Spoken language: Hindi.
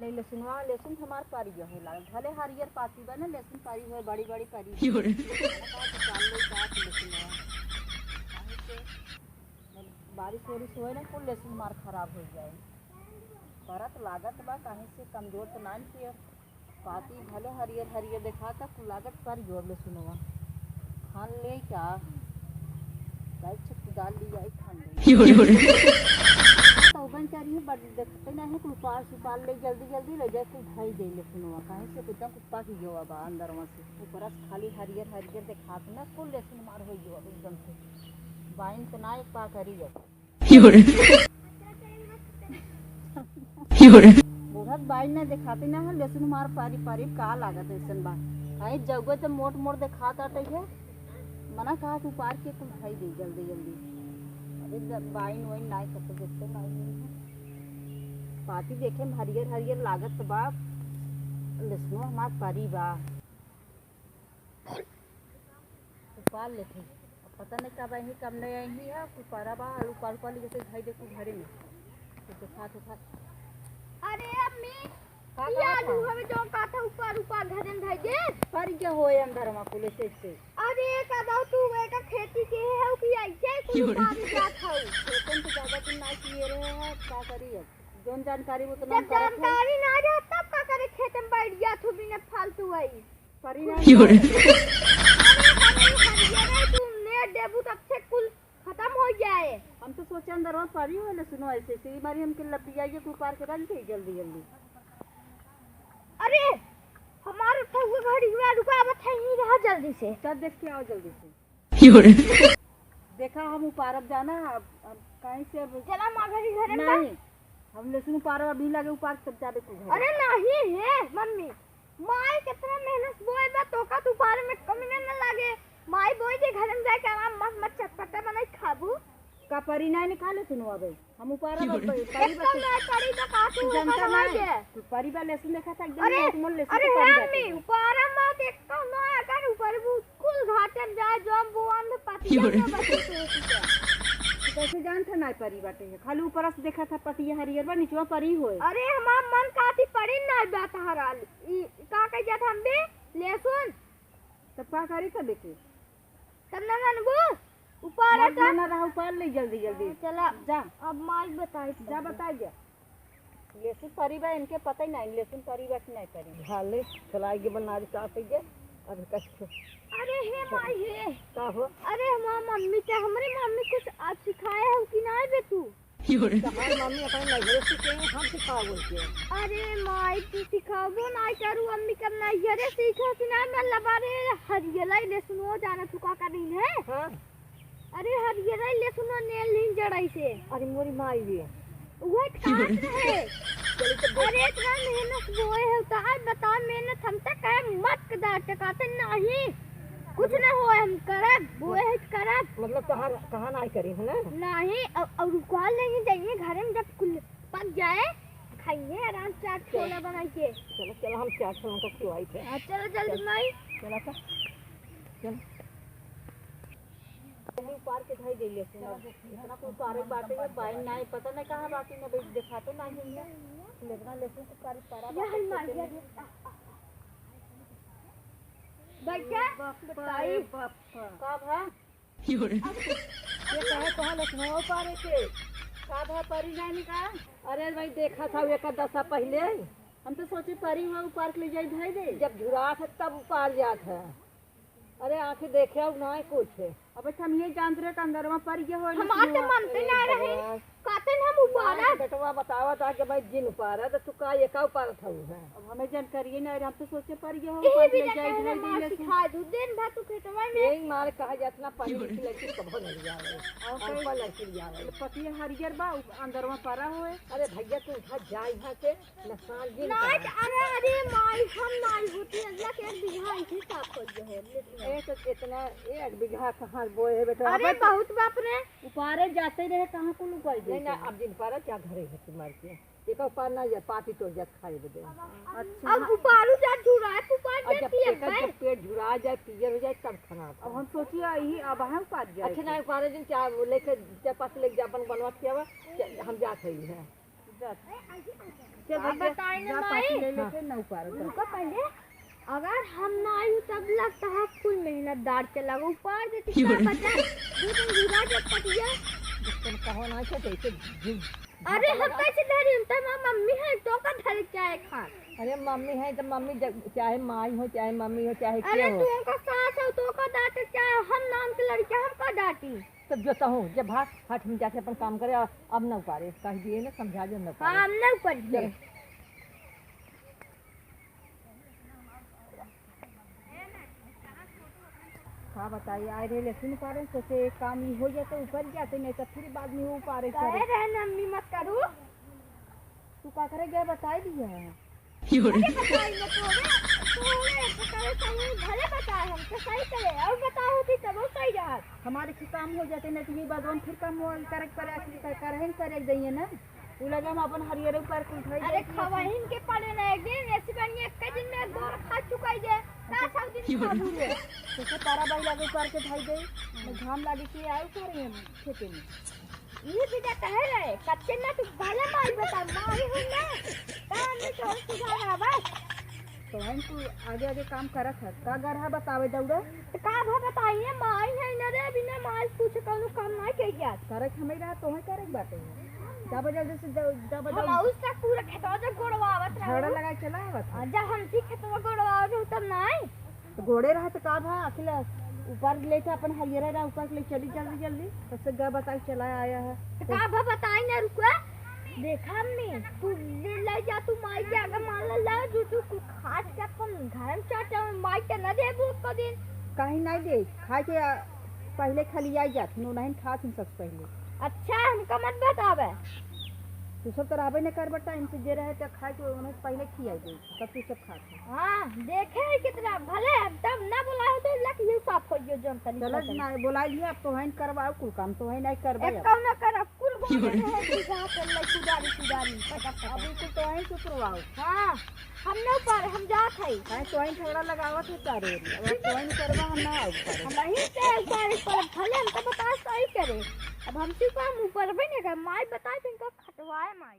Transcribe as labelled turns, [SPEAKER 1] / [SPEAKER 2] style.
[SPEAKER 1] ले लहसुनवा लहसुन हमार पारी जो है लागल भले हरियर पाती बा ना लहसुन पारी है बड़ी बड़ी पारी बारिश वारिश होए ना कुल लहसुन मार खराब हो जाए परत लागत बा कहीं से कमजोर तो ना पिए पाती भले हरियर हरियर देखा था कुल लागत पर जोर लहसुनवा खान ले क्या छुट्टी डाल ली जाए खान ले तौबन चाहिए बड़ देखते नहीं कुल पार सुपार ले जल्दी जल्दी ले जाए कुल ढाई दे ले सुनवा कहीं से कुछ कुत्ता की जो अब अंदर में से ऊपर खाली हरियर हरियर दिखात ना कुल लेसन मार हो जो एकदम से बाइन तो ना एक पा करी बुढ़त बाइन ने दिखाते ना है लेसन मार पारी पारी का लागत ऐसन बा आई जगह तो मोट मोट दिखाता है मना कहा तू पार के कुल ढाई दे जल्दी जल्दी बाइन वाइन ना करते देखते पाती देखे हरियर हरियर लागत बा लहसुन हमार पारी बा उपाल लेते पता नहीं कब आई कब नहीं आई है कुछ पारा बा आलू पाल पाल जैसे भाई देखो घरे में तो खा
[SPEAKER 2] अरे अम्मी ये आलू हमें जो काटा ऊपर ऊपर घरे में भेज दे
[SPEAKER 1] पर क्या होए अंदर में पुलिस से
[SPEAKER 2] अरे कदाओ तू बेटा खेती के है कि ऐसे कुछ पानी जात हौ
[SPEAKER 1] खेतन तो ज्यादा दिन ना किए रहे हैं क्या करी अब जोन जानकारी वो तो
[SPEAKER 2] ना जानकारी ना रहा तब का करे खेत में बैठ गया तू बिना फालतू आई
[SPEAKER 1] परी ना
[SPEAKER 2] तू ने देबू तब से कुल खत्म हो जाए
[SPEAKER 1] हम तो सोचे अंदर में परी हो ना सुनो ऐसे से बारी हम के लपटी जाइए कुछ पार के डाल के जल्दी जल्दी
[SPEAKER 2] अरे हमारे ठगु घड़ी में रुकावट है नहीं रहा जल्दी से
[SPEAKER 1] तब देख के आओ जल्दी से देखा हम उपारब जाना अब कहीं से
[SPEAKER 2] चला मां घड़ी घर में
[SPEAKER 1] नहीं हम लहसुन उपार अभी लगे उपार सब जाबे को
[SPEAKER 2] अरे नहीं है मम्मी माई कितना मेहनत बोए बा तो का तू पार में कमी न लगे माई बोए के घर में जाके आराम मस्त मस्त चटपटा बनाई खाबू
[SPEAKER 1] का परी नहीं निकाले सुनो अब हम उपार
[SPEAKER 2] परी ना करी तो का तू
[SPEAKER 1] जनता नहीं परी बा लहसुन देखा था एकदम मोल लहसुन
[SPEAKER 2] अरे मम्मी उपार मत एक तो ना अगर ऊपर कुल घाटे में जाए जम बुआन में पाती
[SPEAKER 1] कैसे जान था ना परी बाटे है खाली ऊपर से देखा था पतिया हरियर बा नीचवा परी होए
[SPEAKER 2] अरे हमार मन काती पड़ी ना बात हराल ई का कह जात हम बे लहसुन
[SPEAKER 1] तब का करी तब देखे
[SPEAKER 2] तब ना मनबू ऊपर
[SPEAKER 1] का ना रहा ऊपर ले जल्दी जल्दी
[SPEAKER 2] चला
[SPEAKER 1] जा
[SPEAKER 2] अब माई बताई
[SPEAKER 1] जा बता जा लहसुन परी बा इनके पता ही नहीं लहसुन परी बा कि नहीं परी हाले चलाई के बना दी का पे जे अब कष्ट
[SPEAKER 2] अरे हे माई हे
[SPEAKER 1] का हो
[SPEAKER 2] अरे हमार मम्मी के हमरे मम्मी कुछ आज सिखाए है कि नहीं बे तू
[SPEAKER 1] हमारी मम्मी अपन नजर से के हम सिखाओ बोलते
[SPEAKER 2] अरे माई तू सिखाबो नहीं करू मम्मी कब नहीं घरे सीखो कि ना मैं लबारे हरियलाई ले सुनो जाना चुका का दिन है
[SPEAKER 1] हां
[SPEAKER 2] अरे हरियलाई ले सुनो नेल नहीं जड़ाई से
[SPEAKER 1] अरे मोरी माई भी
[SPEAKER 2] वो काट रहे अरे इतना मेहनत बोए है तो आज बता मेहनत हम तक है मत कदा टकाते नहीं कुछ ना हो हम करब बोए है करब
[SPEAKER 1] मतलब कहां नहीं करी है ना
[SPEAKER 2] नहीं और रुकवा लेंगे जाइए घर में जब कुल पक जाए खाइए आराम से चाट छोला बना के
[SPEAKER 1] चलो चलो हम चाट छोला को खिलाई थे
[SPEAKER 2] चलो जल्दी माई
[SPEAKER 1] चला था चल अभी पार के ढाई दे ले इतना कोई पारे बाटे है बाई नहीं पता नहीं कहां बाकी में भाई दिखाते नहीं है लेकिन लेकिन तो सारी पारा
[SPEAKER 2] यहां मार दिया बैठा
[SPEAKER 1] बताई कब है ये कहे कहां लखनऊ पारे के कब है परी नहीं निकाल अरे भाई देखा था एक दशा पहले हम तो सोचे परी हुआ पार्क ले जाई भाई दे जब झुरा था तब पार जात है अरे आंखें देखे अब ना कुछ अब हम ये जानते रहे अंदर में पर ये हो
[SPEAKER 2] हम आते मानते ना रहे काते हम उपारा
[SPEAKER 1] बेटवा बतावा था कि भाई जिन उपारा तो तू का एका उपारा था है अब हमें जानकारी नहीं हम तो सोचे पर ये हो पर ले जाए
[SPEAKER 2] नहीं सिखा दू दिन भर तू खेतवा में
[SPEAKER 1] एक मार कहा जात ना पानी की लड़की कब नहीं जावे और कोई लड़की जावे पति हरियर बा अंदर में पारा होए अरे भैया तू उठा जा यहां से नसाल जी
[SPEAKER 2] नहीं अरे माई हम नहीं होती अल्लाह के बिघा ही साफ हो जो है
[SPEAKER 1] एक इतना एक बीघा कहां बोए है बेटा
[SPEAKER 2] अरे बहुत बाप रे
[SPEAKER 1] उपारे जाते रहे कहां को लुकाई दे नहीं अब दिन पारा क्या घरे है तुम्हारे के एक उपार ना जा पाती तो जत खाए दे
[SPEAKER 2] अच्छा अब उपारू जा झुरा है उपार जाती है
[SPEAKER 1] जब पेट झुरा जाए पीयर हो जाए तब खाना अब हम सोचिए यही अब हम उपार जाए अच्छा ना उपारे दिन क्या लेके जब पास लेके जा अपन बनवा के हम जा खई है चल
[SPEAKER 2] बताई ना
[SPEAKER 1] जा
[SPEAKER 2] माई।
[SPEAKER 1] पाती ले लेके ना ऊपर
[SPEAKER 2] रुको पहले, अगर हम ना आयु तब लगता है फुल मेहनतदार चला ऊपर देती क्या बचा 2 दिन गिरा के पटिया।
[SPEAKER 1] तुम कहो ना कैसे
[SPEAKER 2] अरे हम कैसे धरी हम तो मम्मी है तो का धर चाहे खा।
[SPEAKER 1] अरे मम्मी है तो मम्मी चाहे माई हो चाहे मम्मी हो चाहे
[SPEAKER 2] अरे
[SPEAKER 1] क्या हो
[SPEAKER 2] तू का सास हो तो का डांटे चाहे हम नाम के लड़के हम का डांटी।
[SPEAKER 1] तब जो हूँ जब भाग हट हम जाके अपन काम करे अब ना उपारे कह दिए ना समझा दे ना
[SPEAKER 2] हाँ हम नहीं ऊपर
[SPEAKER 1] चल। हाँ बताइए आए रहे लेकिन उपारे सोचे काम ही हो जाते ऊपर जाते नहीं तो फिर बाद में वो उपारे
[SPEAKER 2] कहे रहे मम्मी मत करू।
[SPEAKER 1] तू का करे गया बता दिया है
[SPEAKER 2] बताई ना तो भले बताए हम तो सही करे और बताओ थी तब सही रहा।
[SPEAKER 1] हमारे फिर काम हो जाते नहीं तो ये बाद फिर काम करे देंगे ना वो लगा हम अपन हरियर ऊपर कुछ
[SPEAKER 2] अरे खवाहिन के पड़े ना एक दिन ऐसे बनी एक दिन में 2 खा चुका है का सब दिन खा भूले
[SPEAKER 1] तो तारा बाई लगे ऊपर के भाई गई मैं घाम लागे के आए करे हम खेते में
[SPEAKER 2] ये बिना कहे रहे कच्चे ना तू भले माई बता माई हो ना काम में तो सुधारा बस
[SPEAKER 1] तो हम तू आगे आगे काम करत है का गरहा बतावे दौड़ा
[SPEAKER 2] तो का भा बताइए माई है ना रे बिना माई पूछे कौनो काम नहीं के गया
[SPEAKER 1] करे हमें रहा तो है करे बाटे जब जल्दी से जब
[SPEAKER 2] हम उस तक पूरा खेतवा जब गोड़वावत
[SPEAKER 1] झाड़ा
[SPEAKER 2] रहे
[SPEAKER 1] लगा चला आवत
[SPEAKER 2] जब हम सी खेतवा गोड़वावत हो तब नहीं
[SPEAKER 1] तो घोड़े रहा तो का भा अखिला ऊपर ले के अपन हरियर रहा ऊपर ले चली जल्दी जल्दी तो से गा बता चला आया है
[SPEAKER 2] तो का भा बताई ना रुको देखा हमने तू ले जा तू माई के आगे मान ला जो तू खाट के अपन घर में चाटा माई के न दे वो को दिन
[SPEAKER 1] कहीं नहीं दे खाए के पहले खली आई जात नो नहीं खात हम सबसे पहले
[SPEAKER 2] अच्छा हमका मत बतावे
[SPEAKER 1] तू सब तो रहबे न कर बटा इनसे जे रहे तो खाए के उन्हें पहले खियाई गई तब तू सब खाते
[SPEAKER 2] हां देखे कितना भले तब ना बुलाए तो लक ये साफ हो जो जन तनी
[SPEAKER 1] चलो ना बुला लिया अब तो है करवाओ कुल काम तो है नहीं करबे
[SPEAKER 2] एक कौन कर कुल बोल है कि जा कर ले सुधारी
[SPEAKER 1] अब कुल तो है करवाओ
[SPEAKER 2] हां हम न पर हम जात है
[SPEAKER 1] है तो है थोड़ा लगावत है तारे अब तो है करवा हम ना आओ
[SPEAKER 2] हम नहीं से सारे पर भले हम तो बता सही करे अब हम सिर्फ ऊपर भी नहीं कर माई बता इनका खटवाए माई।